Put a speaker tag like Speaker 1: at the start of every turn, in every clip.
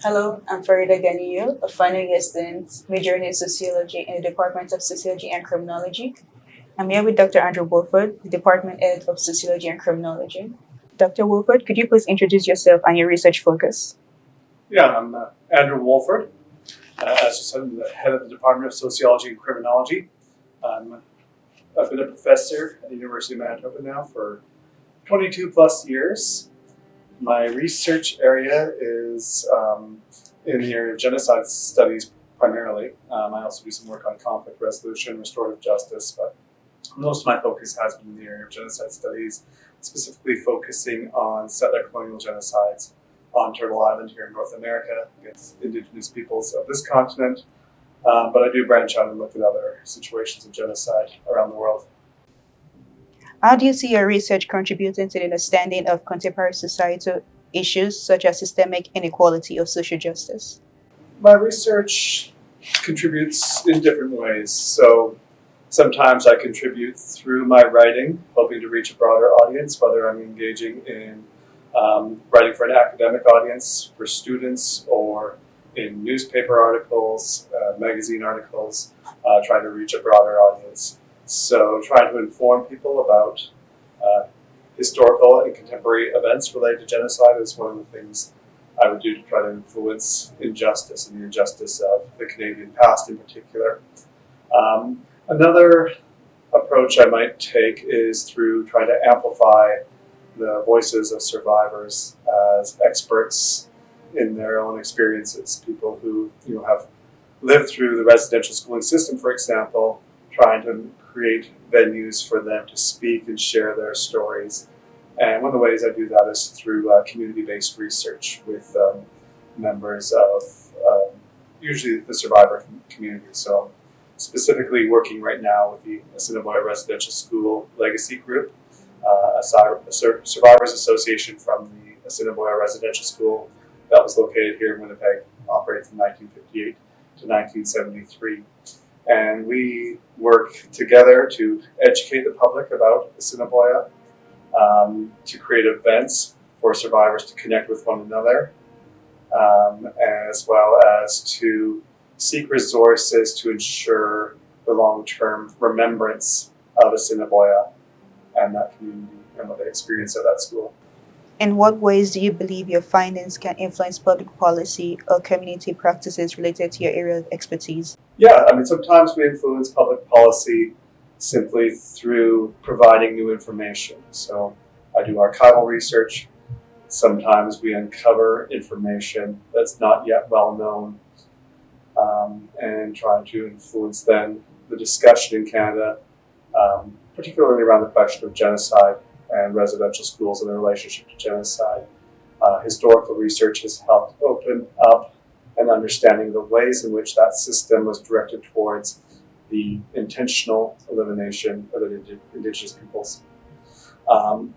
Speaker 1: Hello, I'm Fareedah Ganiyu, a final year student majoring in sociology in the Department of Sociology and Criminology. I'm here with Dr. Andrew-Woolford, the Department Head of Sociology and Criminology. Dr. Woolford, could you please introduce yourself and your research focus?
Speaker 2: Yeah, I'm Andrew-Woolford. As you said, I'm the head of the Department of Sociology and Criminology. I've been a professor at the University of Manitoba now for 22 plus years. My research area is in the area of genocide studies primarily. I also do some work on conflict resolution, restorative justice, but most of my focus has been in the area of genocide studies, specifically focusing on settler colonial genocides on Turtle Island here in North America against Indigenous peoples of this continent. But I do branch out and look at other situations of genocide around the world.
Speaker 1: How do you see your research contributing to the understanding of contemporary societal issues such as systemic inequality or social justice?
Speaker 2: My research contributes in different ways. So sometimes I contribute through my writing, hoping to reach a broader audience, whether I'm engaging in writing for an academic audience, for students, or in newspaper articles, magazine articles, trying to reach a broader audience. So trying to inform people about historical and contemporary events related to genocide is one of the things I would do to try to influence injustice and the injustice of the Canadian past in particular. Another approach I might take is through trying to amplify the voices of survivors as experts in their own experiences. People who have lived through the residential schooling system, for example, trying to create venues for them to speak and share their stories. And one of the ways I do that is through community-based research with members of usually the survivor community. So specifically working right now with the Assiniboia Residential School Legacy Group, a survivors association from the Assiniboia Residential School that was located here in Winnipeg, operated from 1958 to 1973. And we work together to educate the public about Assiniboia, to create events for survivors to connect with one another, as well as to seek resources to ensure the long-term remembrance of Assiniboia and that community and what they experienced at that school.
Speaker 1: In what ways do you believe your findings can influence public policy or community practices related to your area of expertise?
Speaker 2: Yeah, I mean, sometimes we influence public policy simply through providing new information. So I do archival research. Sometimes we uncover information that's not yet well known, and try to influence then the discussion in Canada, particularly around the question of genocide and residential schools and their relationship to genocide. Historical research has helped open up an understanding of the ways in which that system was directed towards the intentional elimination of Indigenous peoples. But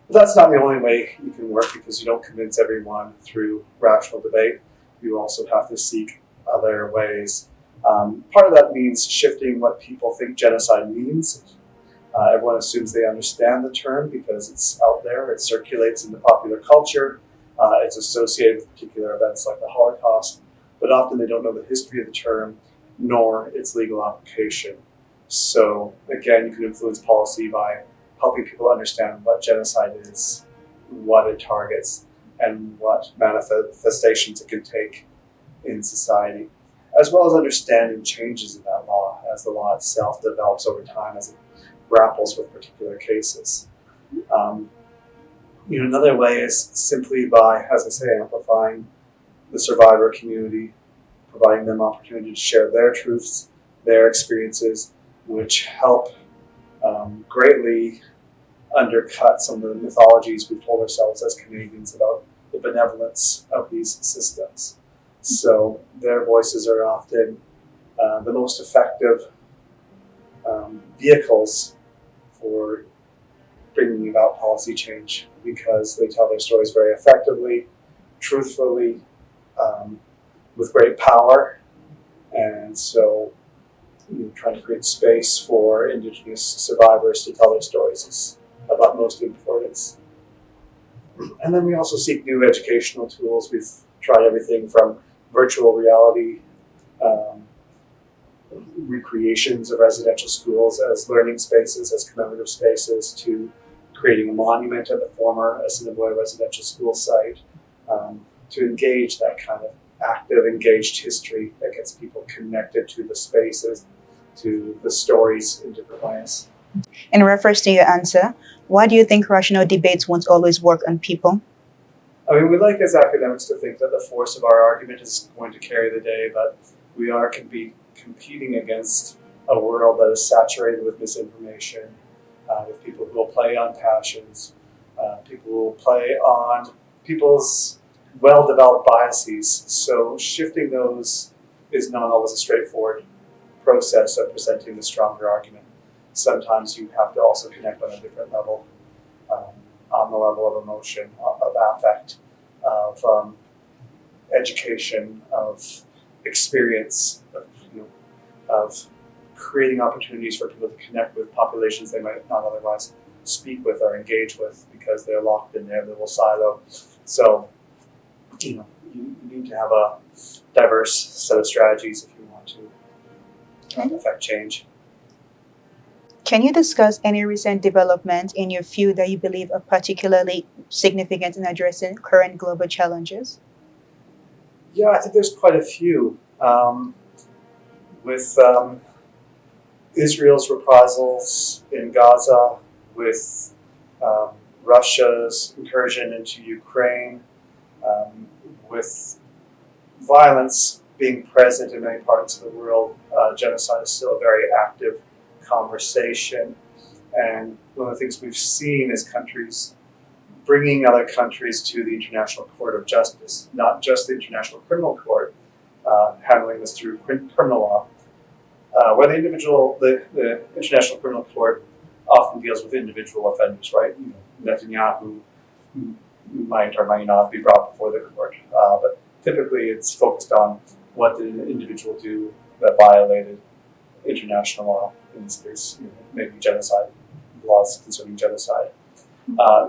Speaker 2: that's not the only way you can work, because you don't convince everyone through rational debate. You also have to seek other ways. Part of that means shifting what people think genocide means. Everyone assumes they understand the term because it's out there, it circulates in the popular culture, it's associated with particular events like the Holocaust, but often they don't know the history of the term nor its legal application. So again, you can influence policy by helping people understand what genocide is, what it targets, and what manifestations it can take in society, as well as understanding changes in that law as the law itself develops over time, as it grapples with particular cases. Another way is simply by, as I say, amplifying the survivor community, providing them opportunity to share their truths, their experiences, which help greatly undercut some of the mythologies we've told ourselves as Canadians about the benevolence of these systems. So their voices are often the most effective vehicles for bringing about policy change, because they tell their stories very effectively, truthfully, with great power. And so trying to create space for Indigenous survivors to tell their stories is of utmost importance. And then we also seek new educational tools. We've tried everything from virtual reality recreations of residential schools as learning spaces, as commemorative spaces, to creating a monument at the former Assiniboia residential school site, to engage that kind of active, engaged history that gets people connected to the spaces, to the stories in different ways.
Speaker 1: In reference to your answer, why do you think rational debates won't always work on people?
Speaker 2: I mean, we like as academics to think that the force of our argument is going to carry the day, but we can be competing against a world that is saturated with misinformation, with people who will play on passions, people who will play on people's well-developed biases. So shifting those is not always a straightforward process of presenting the stronger argument. Sometimes you have to also connect on a different level, on the level of emotion, of affect, of education, of experience, of creating opportunities for people to connect with populations they might not otherwise speak with or engage with because they're locked in their little silo. So, you need to have a diverse set of strategies if you want to affect change.
Speaker 1: Can you discuss any recent development in your field that you believe are particularly significant in addressing current global challenges?
Speaker 2: Yeah, I think there's quite a few. With Israel's reprisals in Gaza, with Russia's incursion into Ukraine, with violence being present in many parts of the world, genocide is still a very active conversation. And one of the things we've seen is countries bringing other countries to the International Court of Justice, not just the International Criminal Court, handling this through criminal law, where the International Criminal Court often deals with individual offenders, right? Netanyahu might or might not be brought before the court, but typically it's focused on what did an individual do that violated international law, in this case, maybe genocide, laws concerning genocide.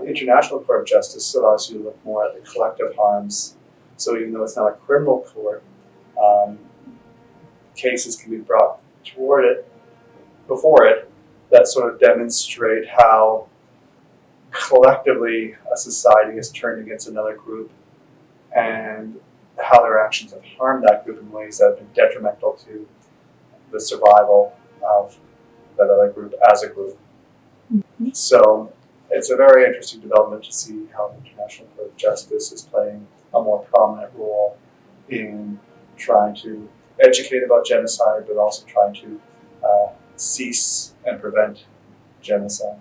Speaker 2: International Court of Justice allows you to look more at the collective harms. So even though it's not a criminal court, cases can be brought before it, that sort of demonstrate how collectively a society has turned against another group and how their actions have harmed that group in ways that have been detrimental to the survival of that other group as a group.
Speaker 1: Mm-hmm.
Speaker 2: So it's a very interesting development to see how the International Court of Justice is playing a more prominent role in trying to educate about genocide, but also trying to cease and prevent genocide.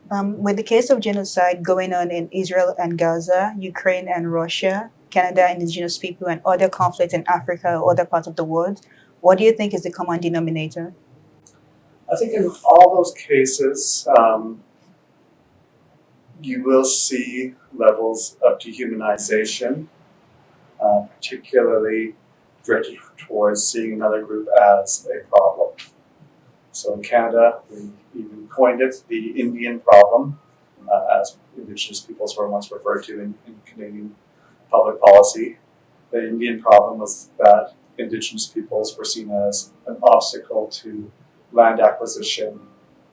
Speaker 1: With the case of genocide going on in Israel and Gaza, Ukraine and Russia, Canada, indigenous people, and other conflicts in Africa or other parts of the world, what do you think is the common denominator?
Speaker 2: I think in all those cases, you will see levels of dehumanization, particularly directed towards seeing another group as a problem. So in Canada, we even coined it the Indian problem, as Indigenous peoples were once referred to in Canadian public policy. The Indian problem was that Indigenous peoples were seen as an obstacle to land acquisition,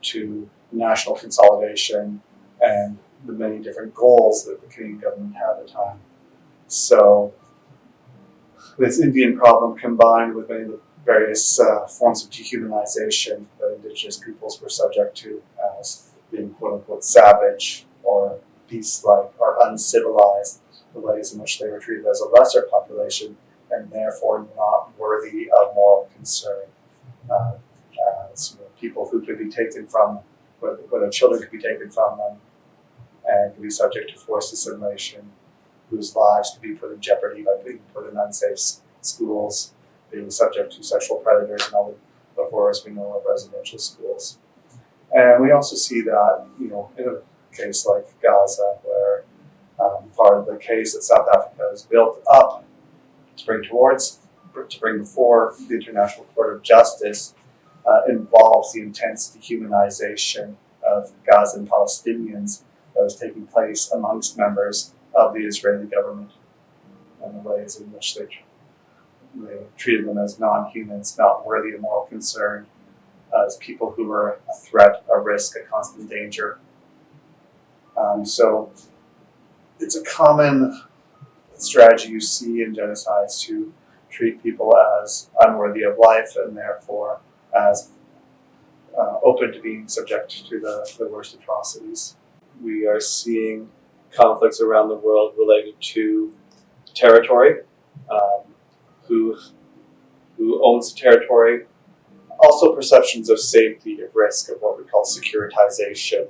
Speaker 2: to national consolidation, and the many different goals that the Canadian government had at the time. So this Indian problem combined with many of the various forms of dehumanization that Indigenous peoples were subject to as being quote-unquote savage or beast-like or uncivilized, the ways in which they were treated as a lesser population and therefore not worthy of moral concern. As people who could be taken from, where their children could be taken from them and could be subject to forced assimilation, whose lives could be put in jeopardy by being put in unsafe schools, being subject to sexual predators and all the horrors we know of residential schools. And we also see that, in a case like Gaza, where part of the case that South Africa has built up to bring before the International Court of Justice involves the intense dehumanization of Gazan Palestinians that was taking place amongst members of the Israeli government. and the ways in which they treated them as non-humans, not worthy of moral concern, as people who were a threat, a risk, a constant danger. So it's a common strategy you see in genocides to treat people as unworthy of life and therefore as open to being subject to the worst atrocities. We are seeing conflicts around the world related to territory, um, who owns the territory, also perceptions of safety, of risk, of what we call securitization,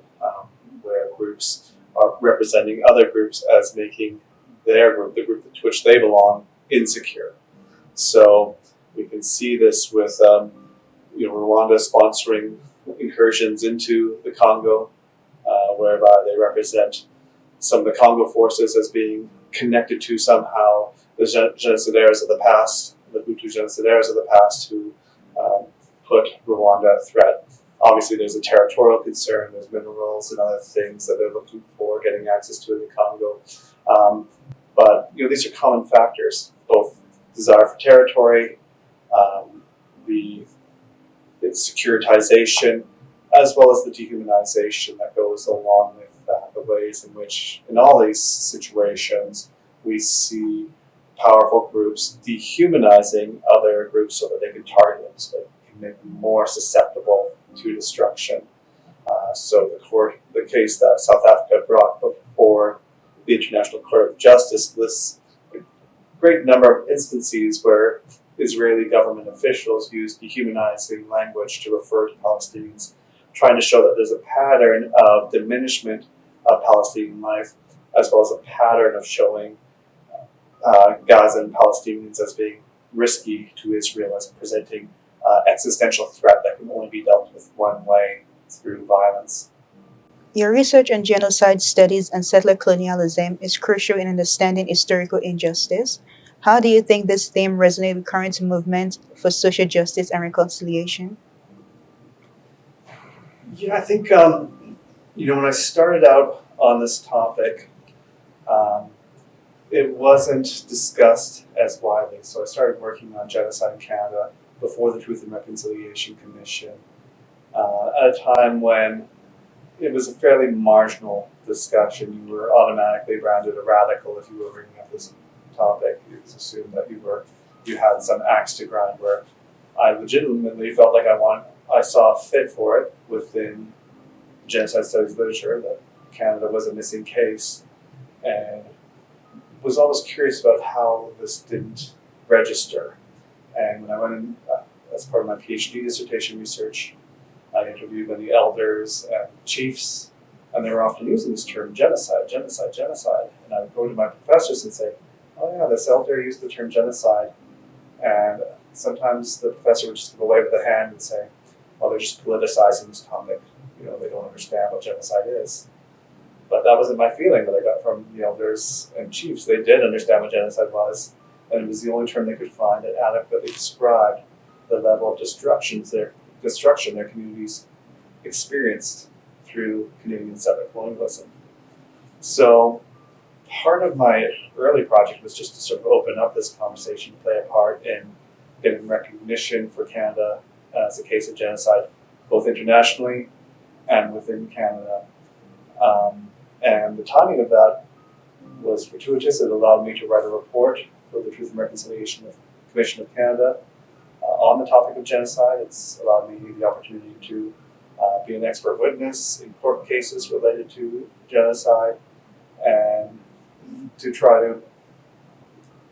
Speaker 2: where groups are representing other groups as making their group, the group to which they belong, insecure. So we can see this with Rwanda sponsoring incursions into the Congo, whereby they represent some of the Congo forces as being connected to somehow the genocidaires of the past, the Hutu genocidaires of the past who put Rwanda at threat. Obviously, there's a territorial concern, there's minerals and other things that they're looking for, getting access to in the Congo. But these are common factors, both desire for territory, the securitization, as well as the dehumanization that goes along with that, the ways in which, in all these situations, we see powerful groups dehumanizing other groups so that they can target them, so they can make them more susceptible to destruction. So the case that South Africa brought before the International Court of Justice lists a great number of instances where Israeli government officials use dehumanizing language to refer to Palestinians, trying to show that there's a pattern of diminishment of Palestinian life, as well as a pattern of showing Gaza and Palestinians as being risky to Israel, as presenting existential threat that can only be dealt with one way, through violence.
Speaker 1: Your research on genocide studies and settler colonialism is crucial in understanding historical injustice. How do you think this theme resonates with current movements for social justice and reconciliation?
Speaker 2: Yeah, I think when I started out on this topic, um, it wasn't discussed as widely. So I started working on genocide in Canada before the Truth and Reconciliation Commission, at a time when it was a fairly marginal discussion. You were automatically branded a radical if you were bringing up this topic. It was assumed that you had some axe to grind. Where I legitimately felt like I saw fit for it within genocide studies literature that Canada was a missing case, and was always curious about how this didn't register. And when I went in as part of my PhD dissertation research, I interviewed many elders and chiefs, and they were often using this term genocide, genocide, genocide. And I would go to my professors and say, oh yeah, this elder used the term genocide. And sometimes the professor would just give a wave of the hand and say, well, they're just politicizing this topic. They don't understand what genocide is. But that wasn't my feeling that I got from the elders and chiefs. They did understand what genocide was, and it was the only term they could find that adequately described the level of destruction their communities experienced through Canadian settler colonialism. So part of my early project was just to sort of open up this conversation, play a part in getting recognition for Canada as a case of genocide, both internationally and within Canada. And the timing of that was fortuitous. It allowed me to write a report for the Truth and Reconciliation Commission of Canada on the topic of genocide. It's allowed me the opportunity to be an expert witness in court cases related to genocide, and to try to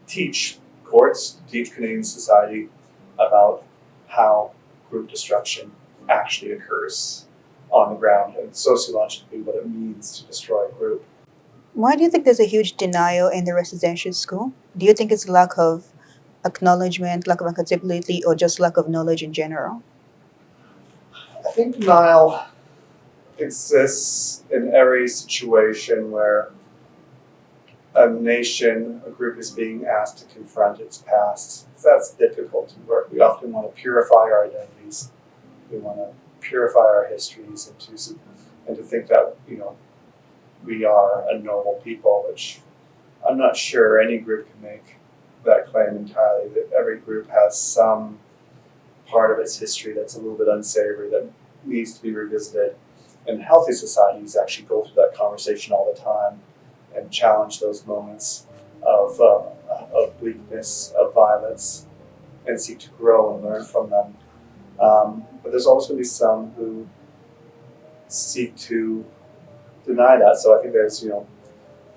Speaker 2: teach courts, teach Canadian society about how group destruction actually occurs on the ground, and sociologically what it means to destroy a group.
Speaker 1: Why do you think there's a huge denial in the residential school? Do you think it's lack of acknowledgement, lack of accountability, or just lack of knowledge in general?
Speaker 2: I think denial exists in every situation where a nation, a group is being asked to confront its past. That's difficult to work. We often want to purify our identities. We want to purify our histories and to think that we are a noble people, which I'm not sure any group can make that claim entirely, that every group has some part of its history that's a little bit unsavory that needs to be revisited. And healthy societies actually go through that conversation all the time and challenge those moments of bleakness, of violence, and seek to grow and learn from them. But there's always going to be some who seek to deny that. So I think there's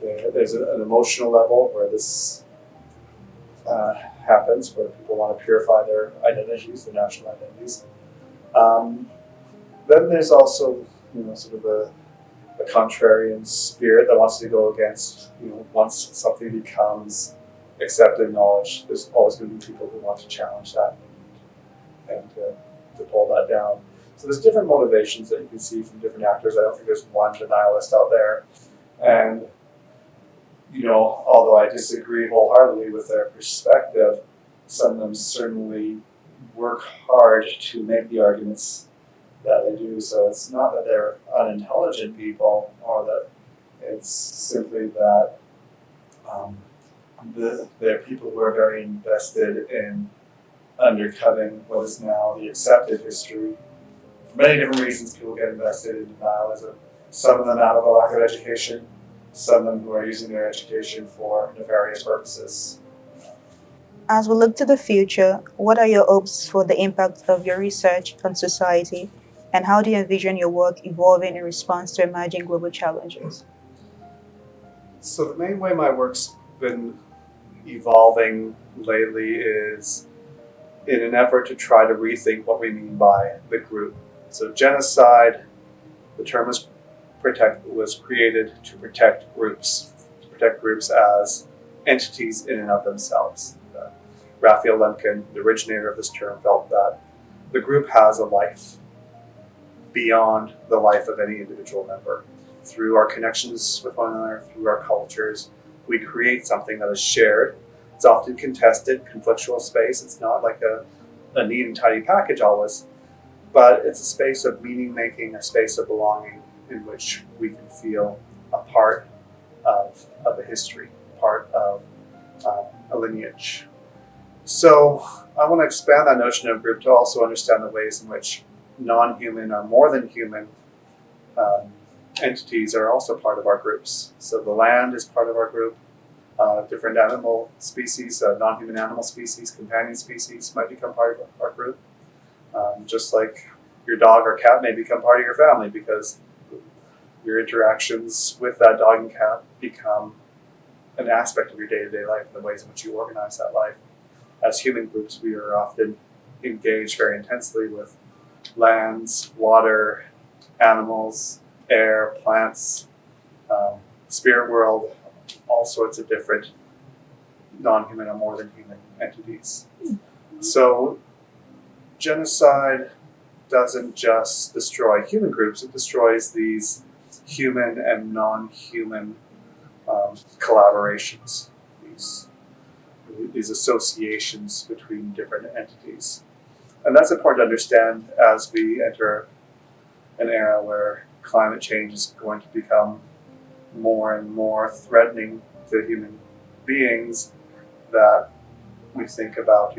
Speaker 2: there's an emotional level where this happens, where people want to purify their identities, their national identities. Then there's also sort of a contrarian spirit that wants to go against, once something becomes accepted and acknowledged, there's always going to be people who want to challenge that and to pull that down. So there's different motivations that you can see from different actors. I don't think there's one denialist out there. And, although I disagree wholeheartedly with their perspective, some of them certainly work hard to make the arguments that they do. So it's not that they're unintelligent people, or that it's simply that they're people who are very invested in undercutting what is now the accepted history. For many different reasons, people get invested in denialism. Some of them out of a lack of education, some of them who are using their education for nefarious purposes.
Speaker 1: As we look to the future, what are your hopes for the impact of your research on society, and how do you envision your work evolving in response to emerging global challenges?
Speaker 2: So the main way my work's been evolving lately is in an effort to try to rethink what we mean by the group. So genocide, the term was created to protect groups as entities in and of themselves. Raphael Lemkin, the originator of this term, felt that the group has a life beyond the life of any individual member. Through our connections with one another, through our cultures, we create something that is shared. It's often contested, conflictual space. It's not like a neat and tidy package always, but it's a space of meaning making, a space of belonging in which we can feel a part of a history, part of a lineage. So I want to expand that notion of group to also understand the ways in which non-human or more than human entities are also part of our groups. So the land is part of our group. Different animal species, non-human animal species, companion species might become part of our group. Just like your dog or cat may become part of your family because your interactions with that dog and cat become an aspect of your day-to-day life and the ways in which you organize that life. As human groups, we are often engaged very intensely with lands, water, animals, air, plants, spirit world, all sorts of different non-human or more than human entities. So genocide doesn't just destroy human groups, it destroys these human and non-human collaborations, these associations between different entities. And that's important to understand as we enter an era where climate change is going to become more and more threatening to human beings, that we think about,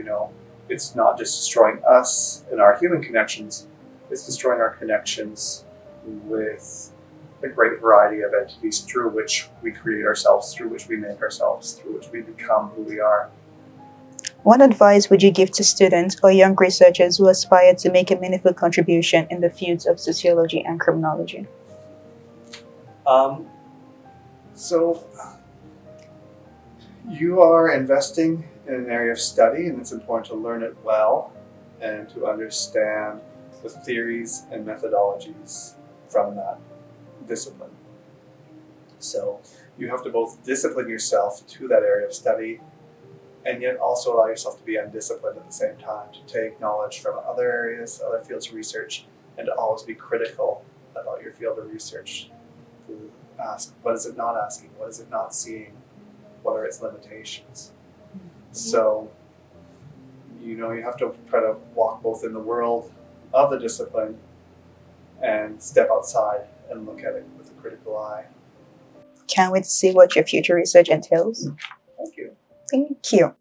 Speaker 2: it's not just destroying us and our human connections, it's destroying our connections with a great variety of entities through which we create ourselves, through which we make ourselves, through which we become who we are.
Speaker 1: What advice would you give to students or young researchers who aspire to make a meaningful contribution in the fields of sociology and criminology?
Speaker 2: So you are investing in an area of study, and it's important to learn it well and to understand the theories and methodologies from that discipline. So you have to both discipline yourself to that area of study and yet also allow yourself to be undisciplined at the same time, to take knowledge from other areas, other fields of research, and to always be critical about your field of research. To ask, what is it not asking? What is it not seeing? What are its limitations? So, you have to try to walk both in the world of the discipline and step outside and look at it with a critical eye.
Speaker 1: Can't wait to see what your future research entails.
Speaker 2: Thank you.
Speaker 1: Thank you.